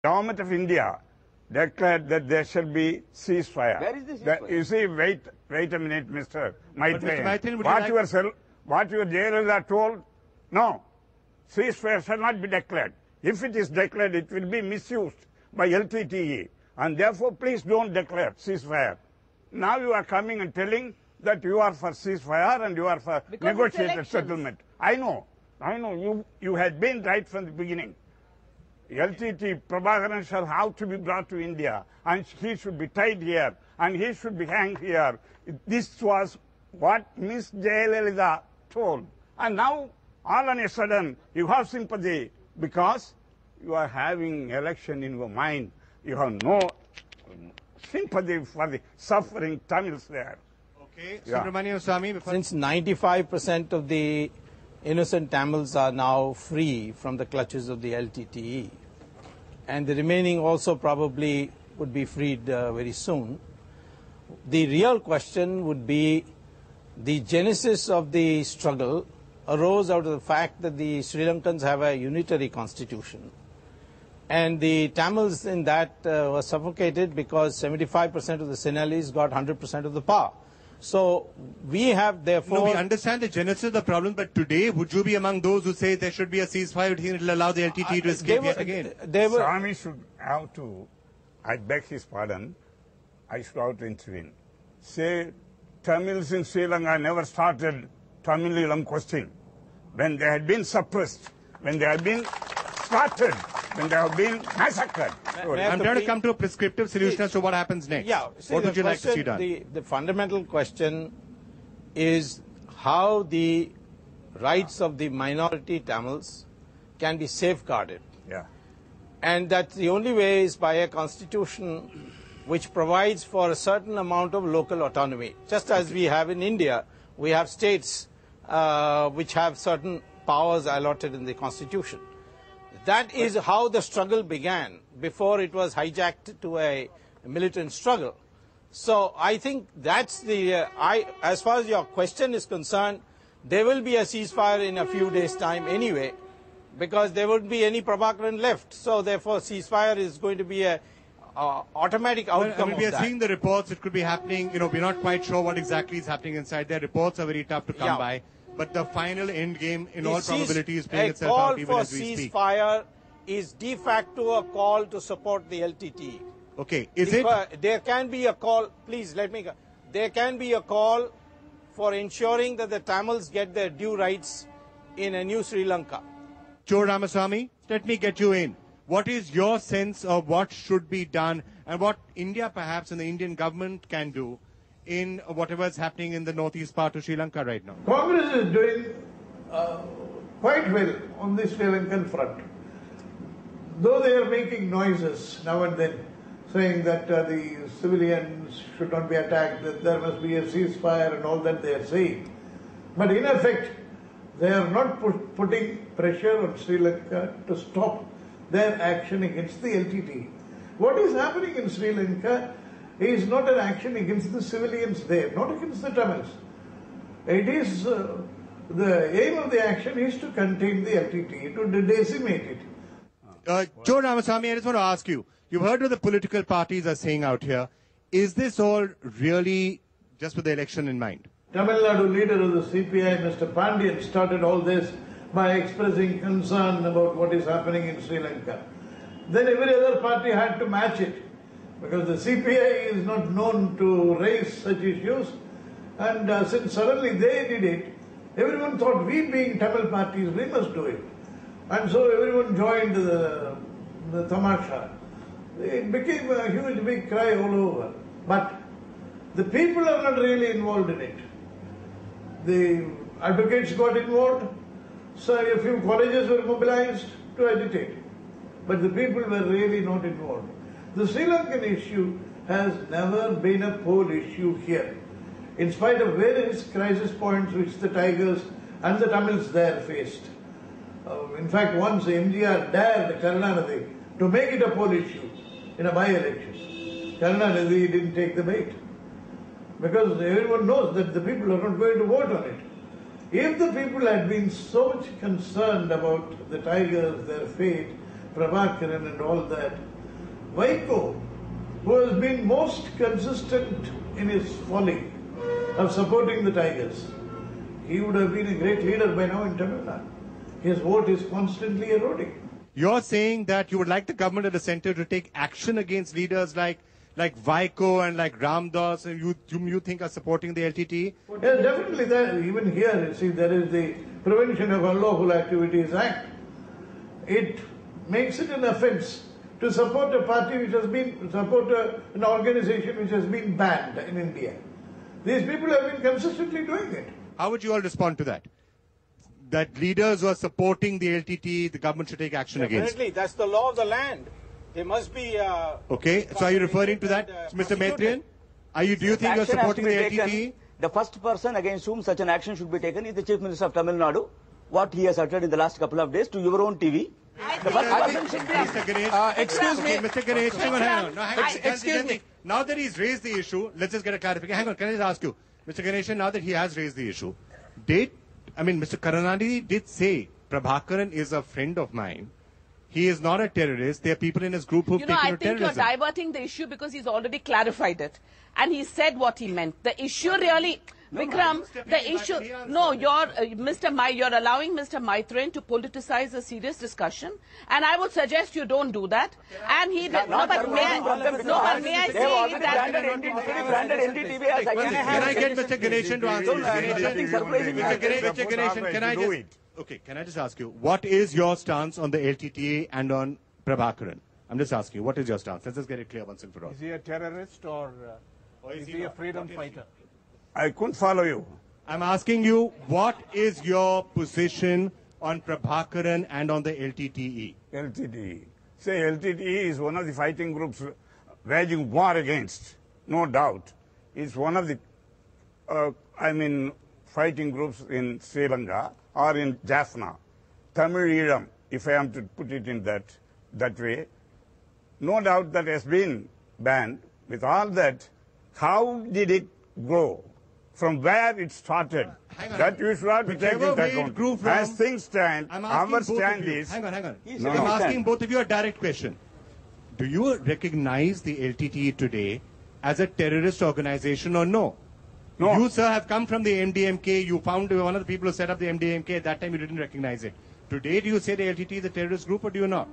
Government of India declared that there shall be ceasefire. Where is the ceasefire? You see, wait a minute, Mr. Maitreyan. Maitreyan, what your Jayalalitha told, no, ceasefire shall not be declared. If it is declared, it will be misused by LTTE. And therefore, please don't declare ceasefire. Now you are coming and telling that you are for ceasefire and you are for negotiated settlement. I know. You had been right from the beginning. LTT Prabhakaran shall have to be brought to India, and he should be tied here, and he should be hanged here. This was what Miss Jayalalitha told. And now, all on a sudden, you have sympathy because you are having election in your mind. You have no sympathy for the suffering Tamils there. Okay, Subramanian Swami. Since 95% of the innocent Tamils are now free from the clutches of the LTTE, and the remaining also probably would be freed very soon. The real question would be the genesis of the struggle arose out of the fact that the Sri Lankans have a unitary constitution, and the Tamils in that were suffocated because 75% of the Sinhalese got 100% of the power. So we have therefore... No, we understand the genesis of the problem, but today, would you be among those who say there should be a ceasefire to allow the LTTE to escape yet again? Swami should have to, I beg his pardon, I should have to intervene. Say, Tamils in Sri Lanka never started Tamilism question. When they had been suppressed, when they had been slaughtered, when they have been massacred. I'm trying to come to a prescriptive solution as to what happens next. Yeah, see, what would you like to see done? The fundamental question is how the rights of the minority Tamils can be safeguarded. Yeah. And that the only way is by a constitution which provides for a certain amount of local autonomy. Just as we have in India, we have states which have certain powers allotted in the constitution. That is how the struggle began before it was hijacked to a militant struggle. So I think that's the, as far as your question is concerned, there will be a ceasefire in a few days' time anyway, because there won't be any Prabhakaran left. So therefore ceasefire is going to be a automatic outcome of we are that. seeing the reports, it could be happening, we're not quite sure what exactly is happening inside there. Reports are very tough to come by. But the final end game, in all probability, is playing itself out even as we speak. A call for ceasefire is de facto a call to support the LTTE. Okay, is it? There can be a call, please let me go. There can be a call for ensuring that the Tamils get their due rights in a new Sri Lanka. Joe Ramaswamy, let me get you in. What is your sense of what should be done and what India perhaps and the Indian government can do in whatever is happening in the northeast part of Sri Lanka right now? Congress is doing quite well on the Sri Lankan front. Though they are making noises now and then, saying that the civilians should not be attacked, that there must be a ceasefire and all that they are saying. But in effect, they are not putting pressure on Sri Lanka to stop their action against the LTTE. What is happening in Sri Lanka is not an action against the civilians there, not against the Tamils. It is, the aim of the action is to contain the LTTE, to decimate it. Joe Ramaswamy, I just want to ask you, you've heard what the political parties are saying out here. Is this all really just with the election in mind? Tamil Nadu leader of the CPI, Mr. Pandian, started all this by expressing concern about what is happening in Sri Lanka. Then every other party had to match it, because the CPI is not known to raise such issues, and since suddenly they did it, everyone thought, we being Tamil parties, we must do it. And so everyone joined the tamasha. It became a huge big cry all over. But the people are not really involved in it. The advocates got involved, so a few colleges were mobilized to agitate. But the people were really not involved. The Sri Lankan issue has never been a pole issue here, in spite of various crisis points which the Tigers and the Tamils there faced. In fact, once MGR dared Karunanidhi to make it a poll issue in a by-election. Karunanidhi didn't take the bait, because everyone knows that the people are not going to vote on it. If the people had been so much concerned about the Tigers, their fate, Prabhakaran and all that, Vaiko, who has been most consistent in his folly of supporting the Tigers, he would have been a great leader by now in Tamil Nadu. His vote is constantly eroding. You're saying that you would like the government at the center to take action against leaders like Vaiko and like Ramdas, and you think are supporting the LTTE? Yes, definitely. Even here, you see, there is the Prevention of Unlawful Activities Act. It makes it an offence to support a party which has been, an organization which has been banned in India. These people have been consistently doing it. How would you all respond to that? That leaders who are supporting the LTTE, the government should take action against? Definitely, that's the law of the land. They must be... okay, so are you referring to that, Mr. Maitrian? Do you think you're supporting the LTTE? The first person against whom such an action should be taken is the Chief Minister of Tamil Nadu. What he has uttered in the last couple of days to your own TV. The first person should be... Mr. Ganesh, excuse me. Mr. Ganesh, hang on. No, hang on. Excuse me. Now that he's raised the issue, let's just get a clarification. Hang on, can I just ask you, Mr. Ganesh, now that he has raised the issue, Mr. Karunanidhi did say Prabhakaran is a friend of mine. He is not a terrorist. There are people in his group who've taken I to think terrorism. you're diverting the issue because he's already clarified it. And he said what he meant. The issue really... Vikram, the issue... No, you're allowing Mr. Maitrian to politicize a serious discussion. And I would suggest you don't do that. And he... But may I say that... Can I get Mr. Ganeshan to answer this? Mr. Ganeshan, can I just... Okay, can I just ask you, what is your stance on the LTTE and on Prabhakaran? I'm just asking you, what is your stance? Let's just get it clear once and for all. Is he a terrorist or is he a freedom fighter? I couldn't follow you. I'm asking you, what is your position on Prabhakaran and on the LTTE? LTTE. Say, LTTE is one of the fighting groups waging war against, no doubt. It's one of the, fighting groups in Sri Lanka or in Jaffna. Tamil Nadu, if I am to put it in that way. No doubt that has been banned. With all that, how did it grow? From where it started? That you should have to take into account. As things stand, our stand is... Hang on. I'm asking both of you a direct question. Do you recognize the LTTE today as a terrorist organization or no? No. You, sir, have come from the MDMK. You found one of the people who set up the MDMK. At that time, you didn't recognize it. Today, do you say the LTTE is a terrorist group or do you not?